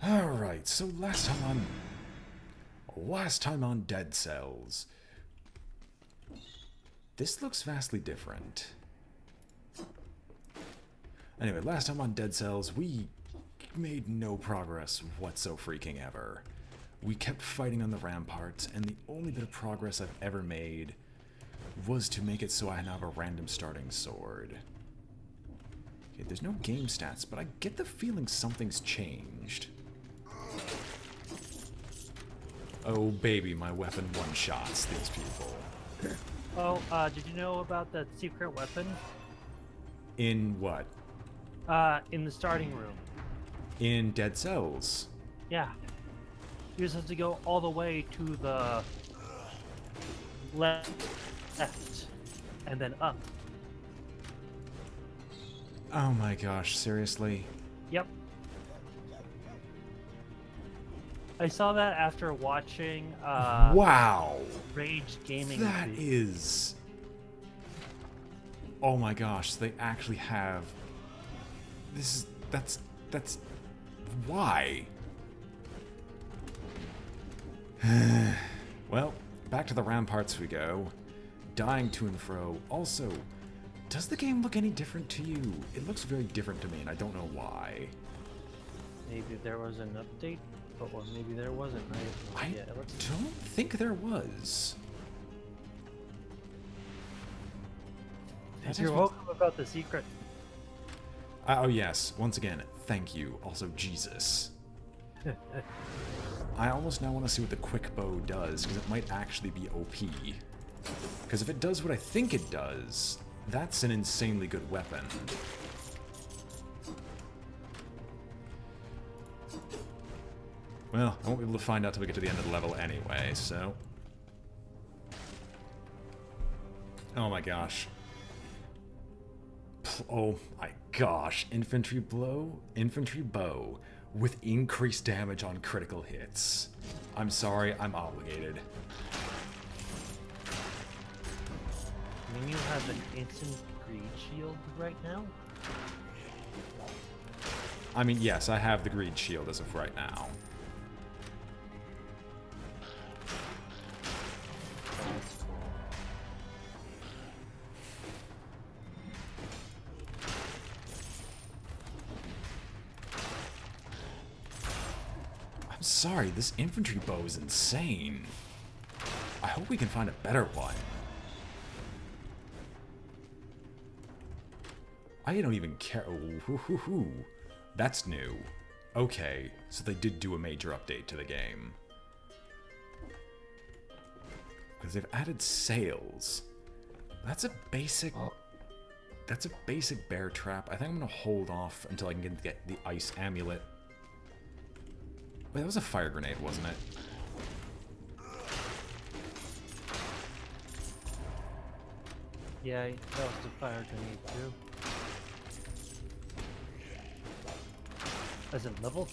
Alright, so last time on Dead Cells. This looks vastly different. Anyway, last time on Dead Cells, we made no progress whatsoever. We kept fighting on the ramparts, and the only bit of progress I've ever made was to make it so I have a random starting sword. Okay, there's no game stats, but I get the feeling something's changed. Oh baby, my weapon one-shots these people. Oh, did you know about that secret weapon? In what? In the starting room. In Dead Cells. Yeah. You just have to go all the way to the left, and then up. Oh my gosh, seriously? Yep. I saw that after watching Wow! Rage Gaming. That is... Oh my gosh, they actually have... That's... Why? Well, back to the ramparts we go. Dying to and fro. Also, does the game look any different to you? It looks very different to me, and I don't know why. Maybe there was an update, but well, maybe there wasn't. I don't think there was. You're welcome about the secret. Oh yes, once again, thank you. Also, Jesus. I almost now want to see what the quick bow does, because it might actually be OP. Because if it does what I think it does, that's an insanely good weapon. Well, I won't be able to find out till we get to the end of the level anyway, so... Oh my gosh. Oh my gosh. Infantry bow with increased damage on critical hits. I'm sorry, I'm obligated. I mean, you have an instant greed shield right now? I mean, yes, I have the greed shield as of right now. I'm sorry, this infantry bow is insane. I hope we can find a better one. I don't even care. Oh, that's new. Okay, so they did do a major update to the game. Because they've added sails. That's a basic... That's a basic bear trap. I think I'm going to hold off until I can get the ice amulet. Wait, that was a fire grenade, wasn't it? Yeah, that was the fire grenade too. As in level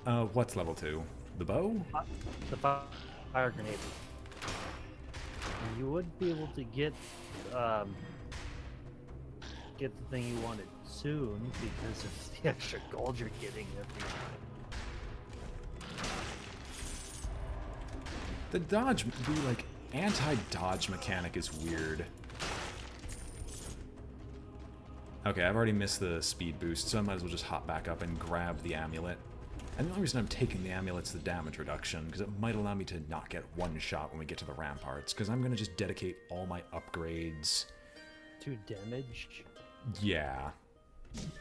2. What's level 2? The bow? The fire grenade. And you would be able to get the thing you wanted soon because of the extra gold you're getting every time. The dodge, the like anti-dodge mechanic is weird. Okay, I've already missed the speed boost, so I might as well just hop back up and grab the amulet. And the only reason I'm taking the amulet's the damage reduction, because it might allow me to not get one shot when we get to the ramparts, because I'm going to just dedicate all my upgrades to damage. Yeah.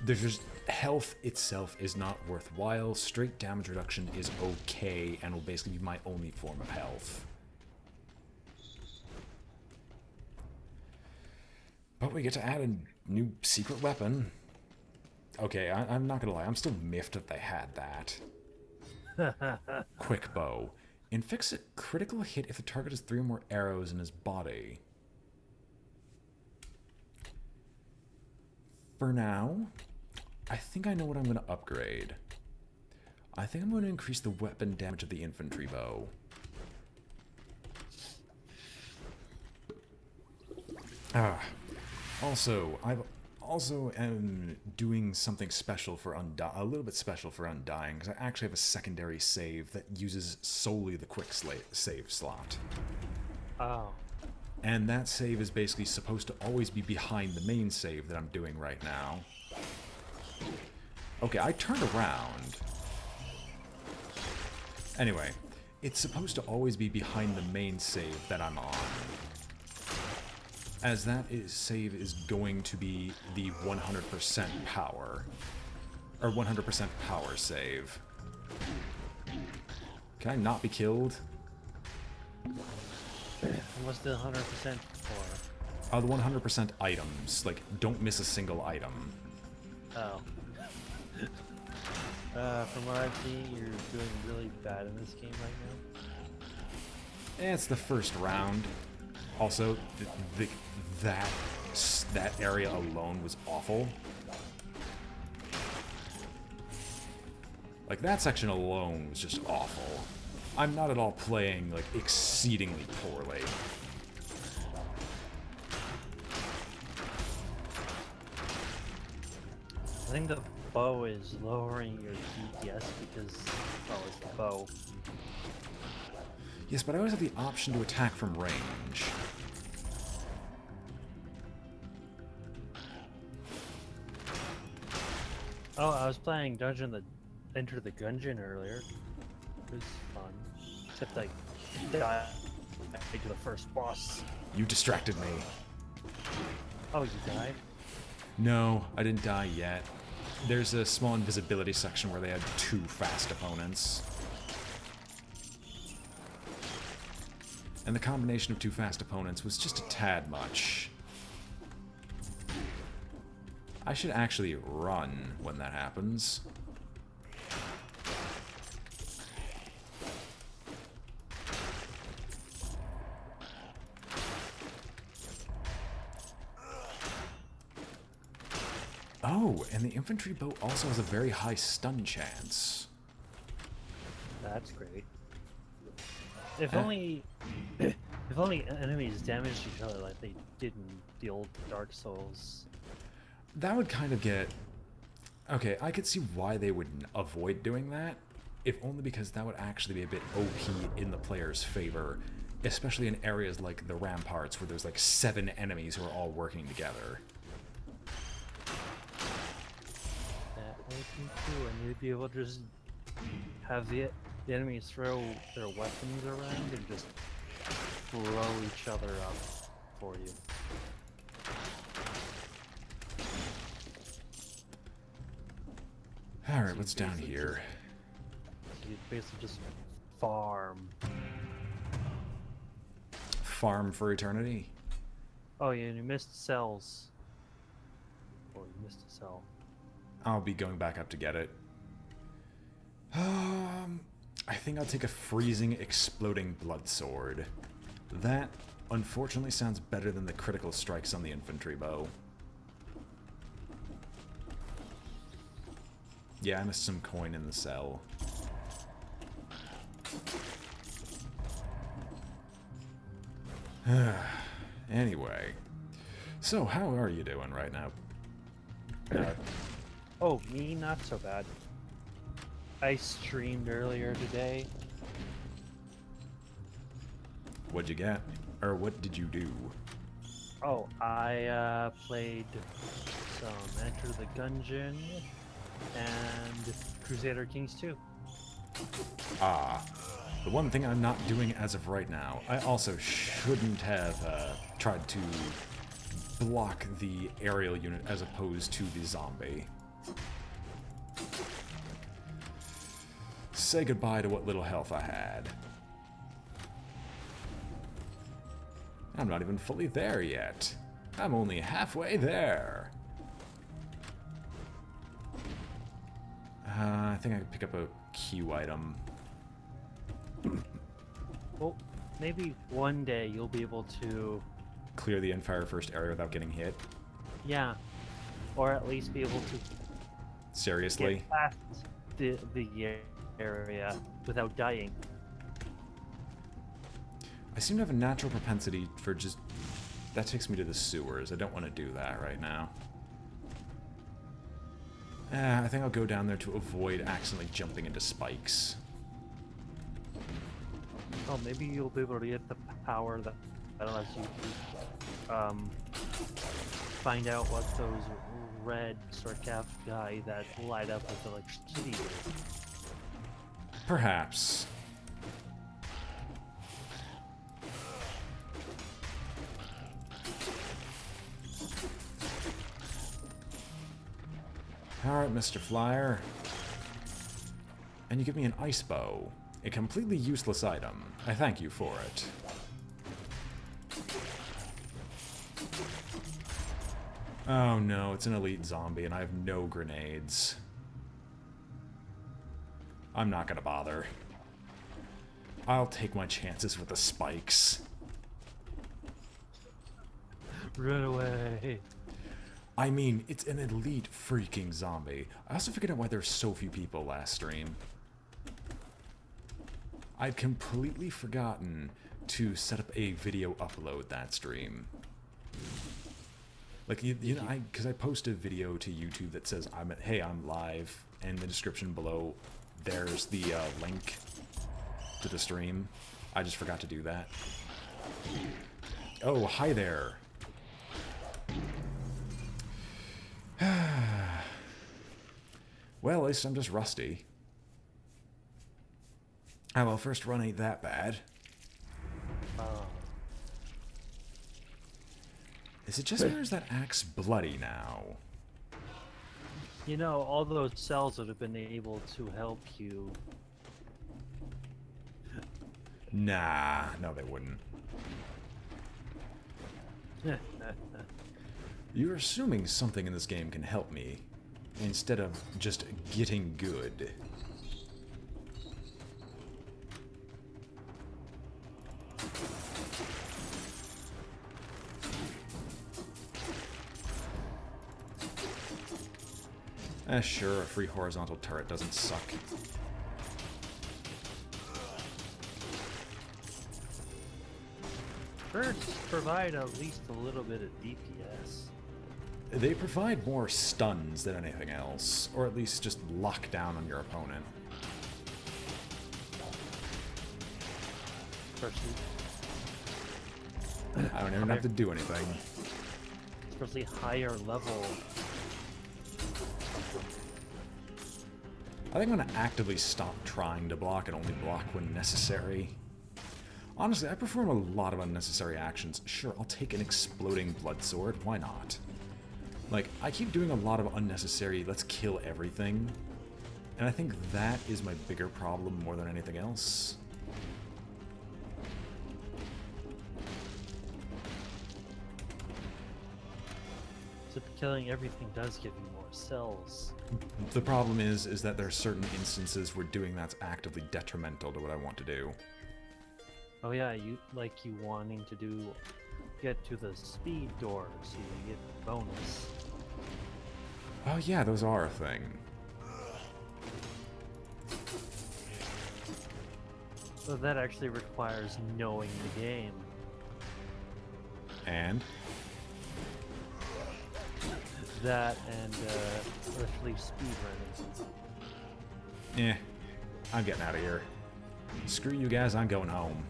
There's just... Health itself is not worthwhile. Straight damage reduction is okay, and will basically be my only form of health. But we get to add a new secret weapon. Okay, I'm not gonna lie, I'm still miffed that they had that. Quick bow. Inflicts a critical hit if the target has 3 or more arrows in his body. For now, I think I know what I'm going to upgrade. I think I'm going to increase the weapon damage of the infantry bow. Also, I've also am doing something special for a little bit special for Undying, because I actually have a secondary save that uses solely the quick save slot. Oh. And that save is basically supposed to always be behind the main save that I'm doing right now. Okay, I turned around. Anyway, it's supposed to always be behind the main save that I'm on, as that save is going to be the 100% power, or 100% power save. Can I not be killed? What's the 100% for? The 100% items. Like, don't miss a single item. Oh. From what I've seen, you're doing really bad in this game right now. It's the first round. Also, that area alone was awful. Like, that section alone was just awful. I'm not at all playing, like, exceedingly poorly. I think the bow is lowering your DPS because, well, it's the bow. Yes, but I always have the option to attack from range. Oh, I was playing Enter the Gungeon earlier. It was fun. Except I died to the first boss. You distracted me. Oh, you died? No, I didn't die yet. There's a small invisibility section where they had 2 fast opponents. And the combination of 2 fast opponents was just a tad much. I should actually run when that happens. Oh, and the infantry bow also has a very high stun chance. That's great. If only enemies damaged each other like they did in the old Dark Souls. That would kind of get... Okay, I could see why they would avoid doing that, if only because that would actually be a bit OP in the player's favor, especially in areas like the ramparts where there's like 7 enemies who are all working together. That would be too, and you'd be able to just have the enemies throw their weapons around and just blow each other up for you. Alright, what's down here? So you basically just farm. Farm for eternity? Oh yeah, and you missed cells. Or you missed a cell. I'll be going back up to get it. I think I'll take a freezing, exploding blood sword. That, unfortunately, sounds better than the critical strikes on the infantry bow. Yeah, I missed some coin in the cell. Anyway. So, how are you doing right now? Oh, me? Not so bad. I streamed earlier today. What'd you get? Or what did you do? Oh, I played some Enter the Gungeon and Crusader Kings 2. Ah. The one thing I'm not doing as of right now, I also shouldn't have tried to block the aerial unit as opposed to the zombie. Say goodbye to what little health I had. I'm not even fully there yet. I'm only halfway there. I think I could pick up a Q item. Well, maybe one day you'll be able to... Clear the Fire First area without getting hit. Yeah. Or at least be able to Seriously? get past the area without dying. I seem to have a natural propensity for just... That takes me to the sewers. I don't want to do that right now. I think I'll go down there to avoid accidentally jumping into spikes. Oh, maybe you'll be able to get the power that allows you to find out what those red sarcophagi that light up with electricity is. Perhaps. Alright, Mr. Flyer. And you give me an ice bow. A completely useless item. I thank you for it. Oh no, it's an elite zombie and I have no grenades. I'm not gonna bother. I'll take my chances with the spikes. Run away. I mean, it's an elite freaking zombie. I also figured out why there's so few people last stream. I'd completely forgotten to set up a video upload that stream. Like, you know, because I post a video to YouTube that says, hey, I'm live, and in the description below, there's the link to the stream. I just forgot to do that. Oh, hi there. Well, at least I'm just rusty. Oh, well, first run ain't that bad. Is it just me or is that axe bloody now? You know, all those cells would have been able to help you. Nah, no they wouldn't. You're assuming something in this game can help me, instead of just getting good. Sure, a free horizontal turret doesn't suck. Birds provide at least a little bit of DPS. They provide more stuns than anything else, or at least just lockdown on your opponent. Especially, I don't even have to do anything. especially higher level. I think I'm going to actively stop trying to block and only block when necessary. Honestly, I perform a lot of unnecessary actions. Sure, I'll take an exploding blood sword. Why not? Like, I keep doing a lot of unnecessary, let's kill everything. And I think that is my bigger problem more than anything else. So killing everything does give you more cells. The problem is that there are certain instances where doing that's actively detrimental to what I want to do. Oh yeah, you wanting to get to the speed door so you get the bonus. Oh yeah, those are a thing. So that actually requires knowing the game. And? That and literally speedrunning. Eh, I'm getting out of here. Screw you guys, I'm going home.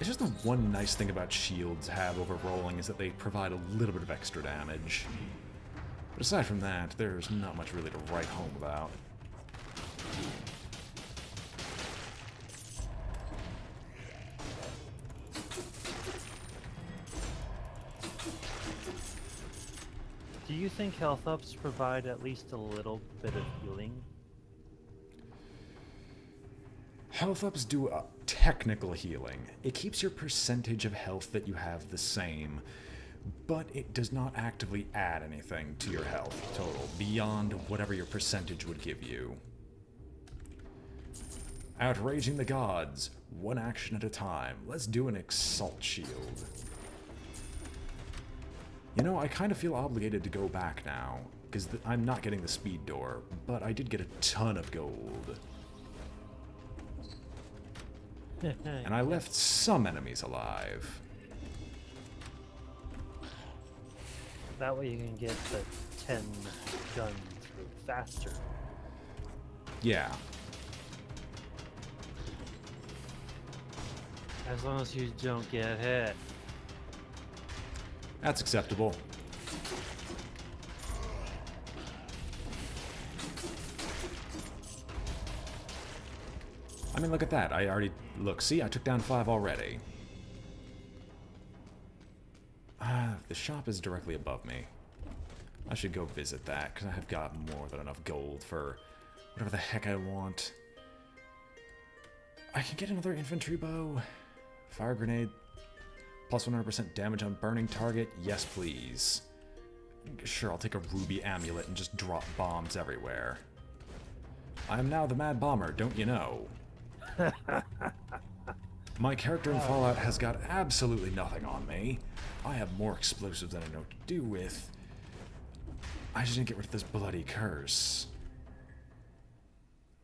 It's just the one nice thing about shields have over rolling is that they provide a little bit of extra damage. But aside from that, there's not much really to write home about. Do you think health ups provide at least a little bit of healing? Health ups do a technical healing. It keeps your percentage of health that you have the same, but it does not actively add anything to your health total beyond whatever your percentage would give you. Outraging the gods, one action at a time. Let's do an Exalt Shield. You know, I kind of feel obligated to go back now, because I'm not getting the speed door, but I did get a ton of gold. And I left some enemies alive. That way you can get the 10 guns through faster. Yeah. As long as you don't get hit. That's acceptable. I mean, look at that. I already... Look, see? I took down 5 already. The shop is directly above me. I should go visit that, because I have got more than enough gold for whatever the heck I want. I can get another infantry bow. Fire grenade. Plus 100% damage on burning target. Yes, please. Sure, I'll take a ruby amulet and just drop bombs everywhere. I am now the Mad Bomber, don't you know? My character in Fallout has got absolutely nothing on me. I have more explosives than I know what to do with. I just didn't get rid of this bloody curse.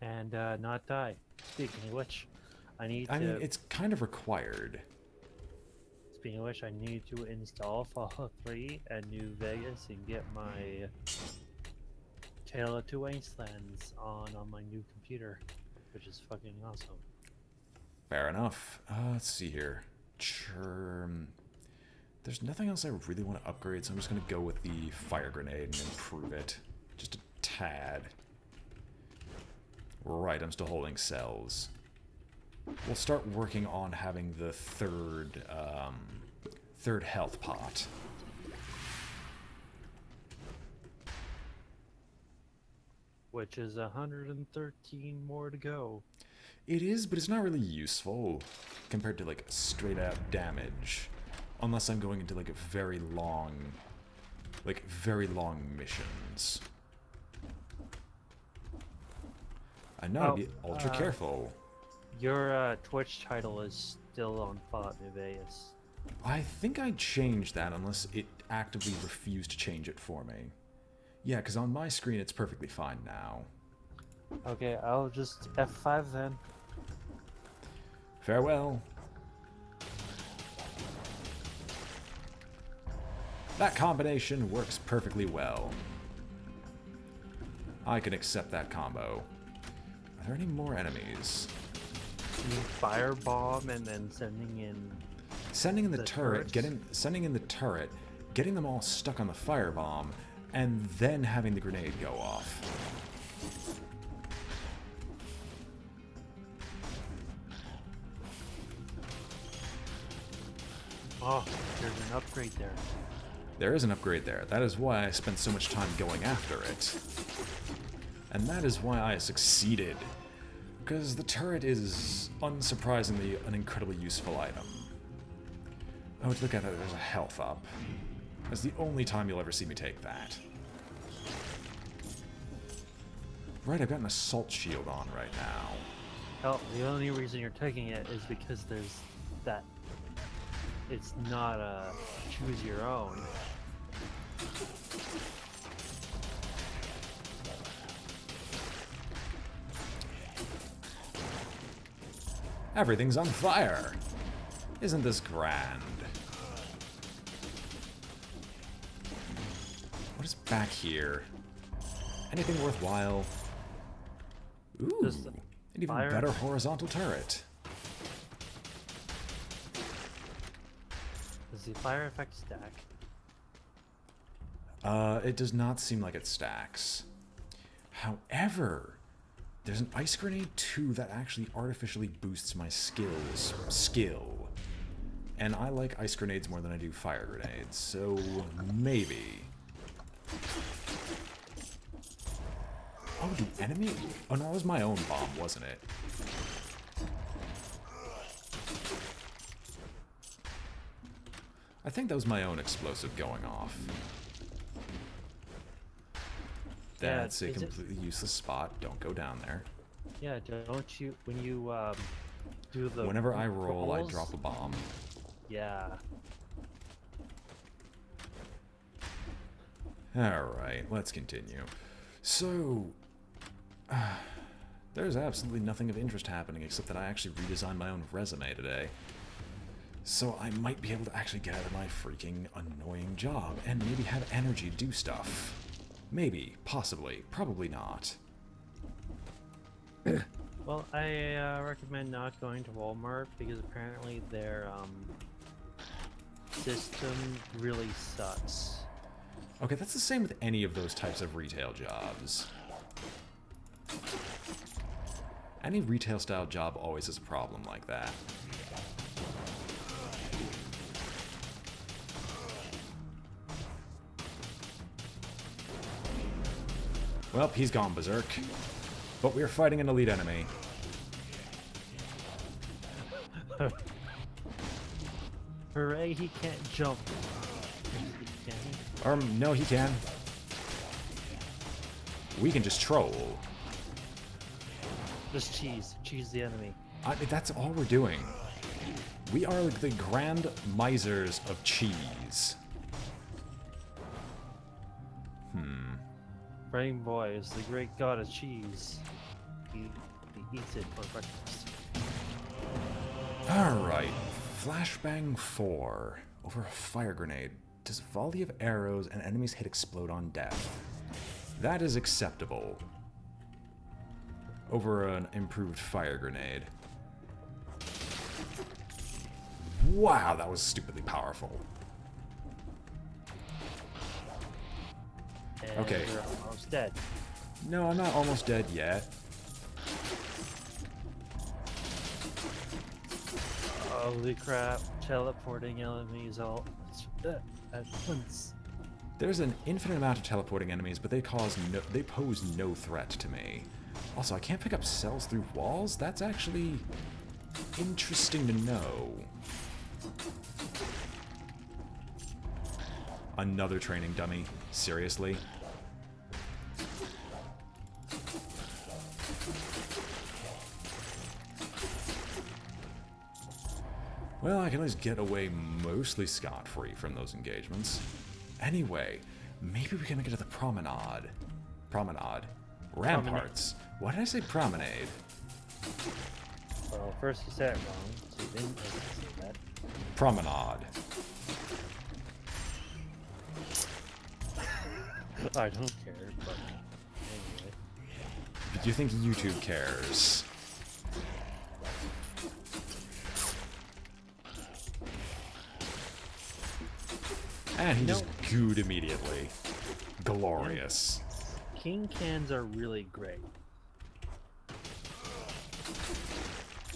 And not die. Speaking of which, I mean, it's kind of required. Speaking of which, I need to install Fallout 3 and New Vegas and get my Tale of Two Wastelands on my new computer, which is fucking awesome. Fair enough. Let's see here. There's nothing else I really want to upgrade, so I'm just going to go with the fire grenade and improve it. Just a tad. Right, I'm still holding cells. We'll start working on having the third health pot. Which is 113 more to go. It is, but it's not really useful compared to like straight up damage. Unless I'm going into like very long missions. I know, be ultra careful. Your Twitch title is still on Fallout New Vegas. I think I changed that unless it actively refused to change it for me. Yeah, because on my screen it's perfectly fine now. Okay, I'll just F5 then. Farewell. That combination works perfectly well. I can accept that combo. Are there any more enemies? You firebomb and then sending in the turret, sending in the turret, getting them all stuck on the firebomb, and then having the grenade go off. Oh, there's an upgrade there. There is an upgrade there. That is why I spent so much time going after it. And that is why I succeeded. Because the turret is, unsurprisingly, an incredibly useful item. Oh, look at that, there's a health up. That's the only time you'll ever see me take that. Right, I've got an assault shield on right now. Hell, the only reason you're taking it is because there's that... It's not a choose your own. Everything's on fire! Isn't this grand? What is back here? Anything worthwhile? Ooh, Just an even fire. better horizontal turret. Does the fire effect stack? It does not seem like it stacks. However, there's an ice grenade too that actually artificially boosts my skill. And I like ice grenades more than I do fire grenades, so maybe. Oh, the enemy? Oh no, that was my own bomb, wasn't it? I think that was my own explosive going off. That's a completely useless spot. Don't go down there. Yeah, don't you... When you do the... Whenever I roll, I rolls? drop a bomb. Yeah. Alright, let's continue. So, There's absolutely nothing of interest happening except that I actually redesigned my own resume today. So I might be able to actually get out of my freaking annoying job and maybe have energy to do stuff. Maybe, possibly, probably not. Well, I recommend not going to Walmart because apparently their system really sucks. Okay, that's the same with any of those types of retail jobs. Any retail style job always has a problem like that. Well, he's gone berserk. But we're fighting an elite enemy. Hooray, he can't jump. Can he? No, he can. We can just troll. Just cheese. Cheese the enemy. That's all we're doing. We are like the grand misers of cheese. BrainBoy is the great god of cheese. He eats it for breakfast. Alright. Flashbang 4. Over a fire grenade. Does a volley of arrows and enemies hit explode on death? That is acceptable. Over an improved fire grenade. Wow, that was stupidly powerful. And Okay. you're almost dead. No, I'm not almost dead yet. Holy crap. Teleporting enemies all at once. There's an infinite amount of teleporting enemies, but they pose no threat to me. Also, I can't pick up cells through walls? That's actually interesting to know. Another training dummy. Seriously? Well, I can at least get away mostly scot-free from those engagements. Anyway, maybe we can make it to the promenade. Promenade. Ramparts. Why did I say promenade? Well, first you said it wrong, so you didn't say that. Promenade. I don't care, but anyway. But do you think YouTube cares? And he just gooed immediately. Glorious. King cans are really great.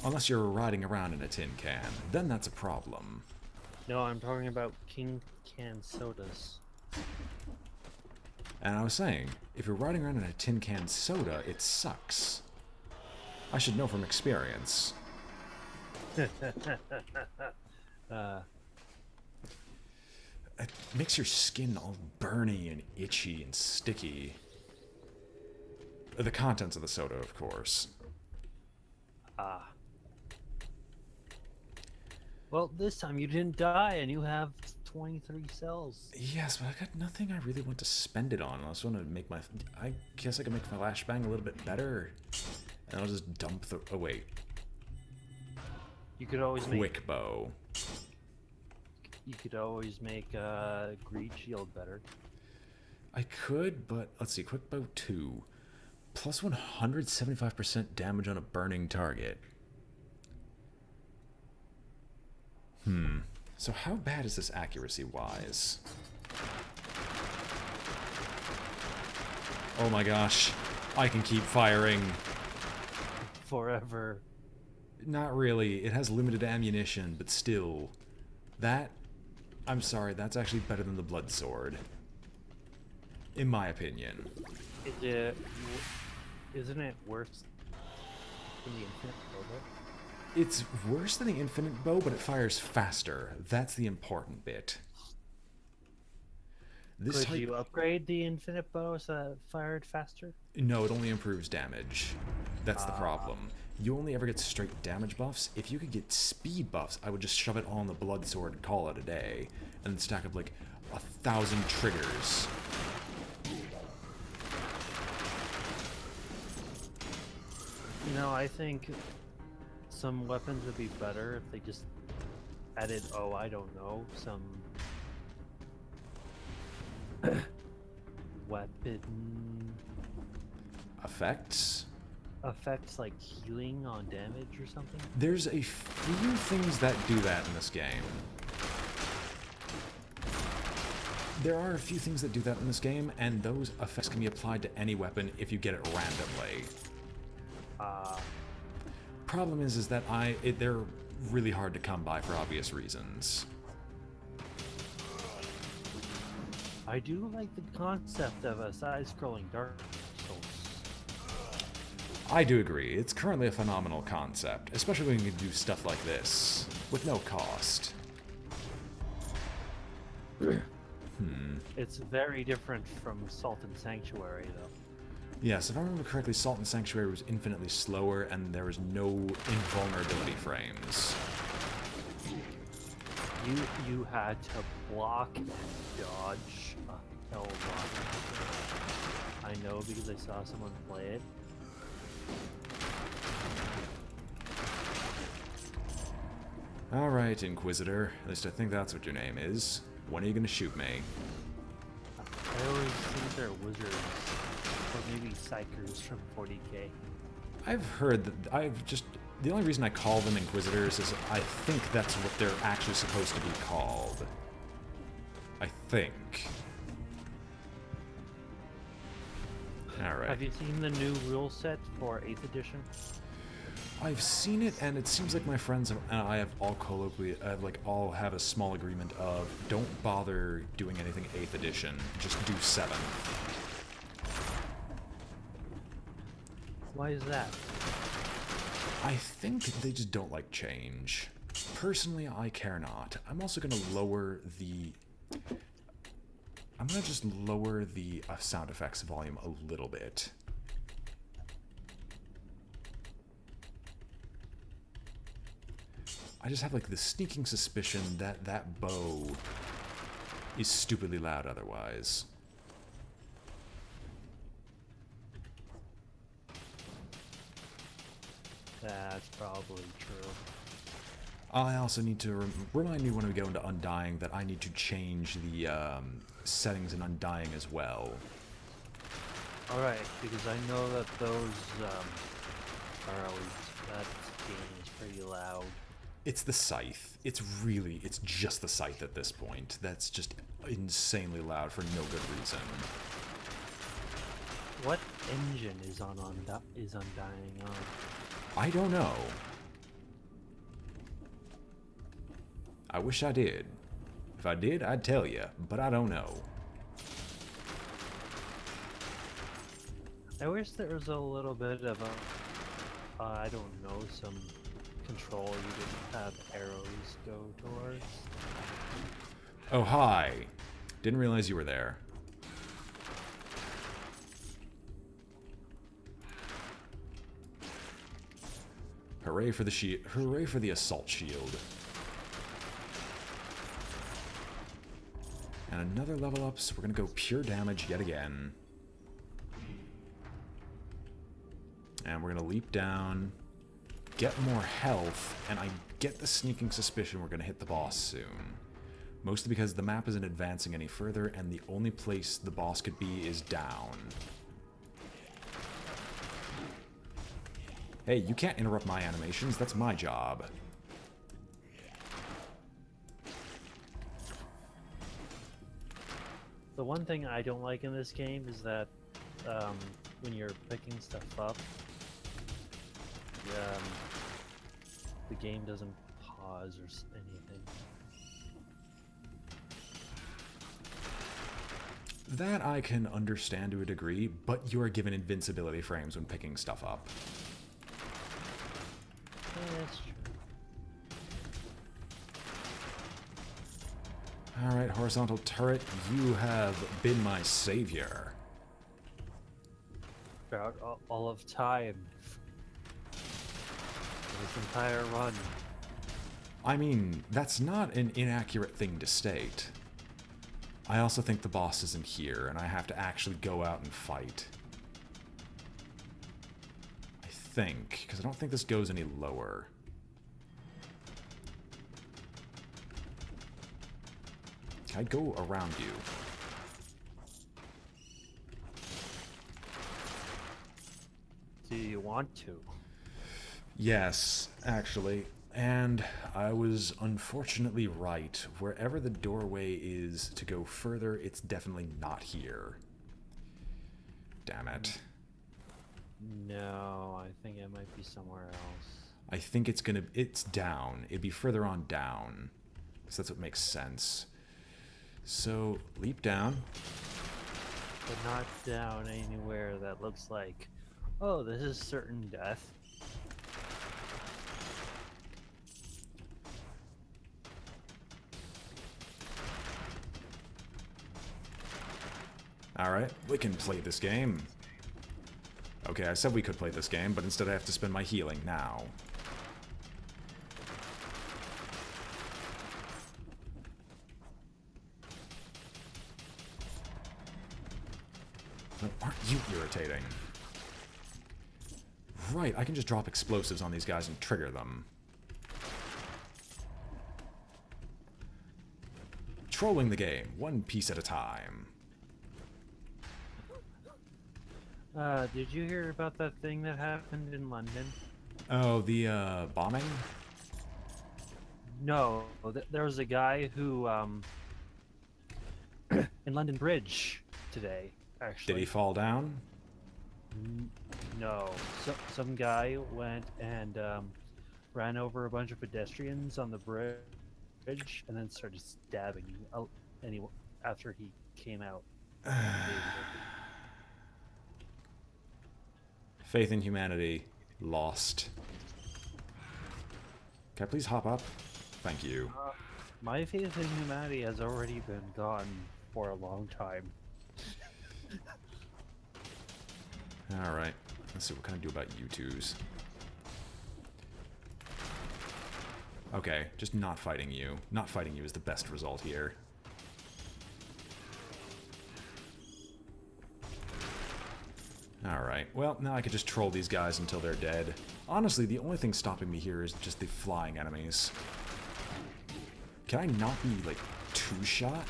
Unless you're riding around in a tin can. Then that's a problem. No, I'm talking about King can sodas. And I was saying, if you're riding around in a tin can soda, it sucks. I should know from experience. It makes your skin all burny and itchy and sticky. The contents of the soda, of course. Well, this time you didn't die and you have 23 cells. Yes, but I got nothing I really want to spend it on. I just want to make my... I guess I can make my flashbang a little bit better. And I'll just dump the... Oh, wait. You could always make... Quick bow. You could always make greed shield better. I could, but let's see. Quick bow 2. Plus 175% damage on a burning target. So how bad is this accuracy-wise? Oh my gosh. I can keep firing. Forever. Not really. It has limited ammunition, but still. That... I'm sorry, that's actually better than the blood sword. In my opinion. Isn't it worse than the infinite bow? It's worse than the infinite bow, but it fires faster. That's the important bit. Could you upgrade the infinite bow so that it fired faster? No, it only improves damage. That's the problem. You only ever get straight damage buffs. If you could get speed buffs, I would just shove it all on the blood sword and call it a day. And then stack up like 1,000 triggers. You know, I think some weapons would be better if they just added, oh, I don't know, some weapon Effects? effects like healing on damage or something. There's a few things that do that in this game. There are a few things that do that in this game, and those effects can be applied to any weapon if you get it randomly. Problem is that they're really hard to come by for obvious reasons. I do like the concept of a side-scrolling Dark Souls. I do agree. It's currently a phenomenal concept, especially when you can do stuff like this with no cost. It's very different from Salt and Sanctuary, though. Yes, if I remember correctly, Salt and Sanctuary was infinitely slower, and there was no invulnerability frames. You had to block and dodge a hell lot. I know because I saw someone play it. Alright, Inquisitor. At least I think that's what your name is. When are you gonna shoot me? I always think they're wizards. Or maybe psychers from 40k. I've heard that the only reason I call them Inquisitors is I think that's what they're actually supposed to be called. I think. Alright. Have you seen the new rule set for 8th edition? I've seen it, and it seems like my friends and I have all all have a small agreement of don't bother doing anything 8th edition, just do 7th. Why is that? I think they just don't like change. Personally, I care not. I'm also going to lower the... I'm going to just lower the sound effects volume a little bit. I just have like the sneaking suspicion that that bow is stupidly loud otherwise. That's probably true. I also need to remind me when we go into Undying that I need to change the settings in Undying as well. Alright, because I know that those are always, that game is pretty loud. It's the scythe. It's just the scythe at this point. That's just insanely loud for no good reason. What engine is Undying on? I don't know. I wish I did. If I did, I'd tell you, but I don't know. I wish there was a little bit of a, I don't know, some control you didn't have arrows go towards. Oh, hi. Didn't realize you were there. Hooray for the shield. Hooray for the assault shield. And another level up, so we're gonna go pure damage yet again. And we're gonna leap down, get more health, and I get the sneaking suspicion we're gonna hit the boss soon. Mostly because the map isn't advancing any further, and the only place the boss could be is down. Hey, you can't interrupt my animations, that's my job. The one thing I don't like in this game is that when you're picking stuff up, the game doesn't pause or anything. That I can understand to a degree, but you are given invincibility frames when picking stuff up. Yeah, that's true. Alright, horizontal turret, you have been my savior. Throughout all of time. This entire run. I mean, that's not an inaccurate thing to state. I also think the boss isn't here, and I have to actually go out and fight. I think, because I don't think this goes any lower. I'd go around you. Do you want to? Yes, actually. And I was unfortunately right. Wherever the doorway is to go further, it's definitely not here. Damn it. No, I think it might be somewhere else. I think it's down. It'd be further on down. Because that's what makes sense. So, leap down. But not down anywhere that looks like, oh, this is certain death. Alright, we can play this game. Okay, I said we could play this game, but instead I have to spend my healing now. No, aren't you irritating? Right, I can just drop explosives on these guys and trigger them. Trolling the game, one piece at a time. Did you hear about that thing that happened in London? Oh, the bombing? No, there was a guy who, in London Bridge today, actually. Did he fall down? No. Some guy went and ran over a bunch of pedestrians on the bridge and then started stabbing after he came out. Faith in humanity lost. Can I please hop up? Thank you. My faith in humanity has already been gone for a long time. Alright, let's see what can I do about you twos. Okay, just not fighting you. Not fighting you is the best result here. Alright, well, now I could just troll these guys until they're dead. Honestly, the only thing stopping me here is just the flying enemies. Can I not be, like, two-shot?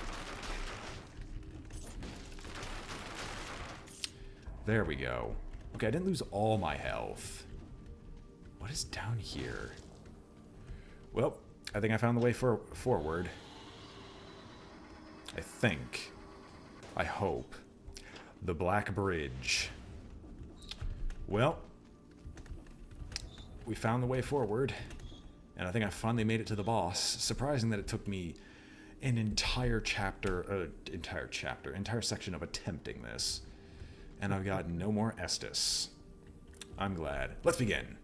There we go. Okay, I didn't lose all my health. What is down here? Well, I think I found the way forward. I think. I hope. The Black Bridge. Well, we found the way forward, and I think I finally made it to the boss. Surprising that it took me an entire section of attempting this, and I've got no more Estus. I'm glad. Let's begin.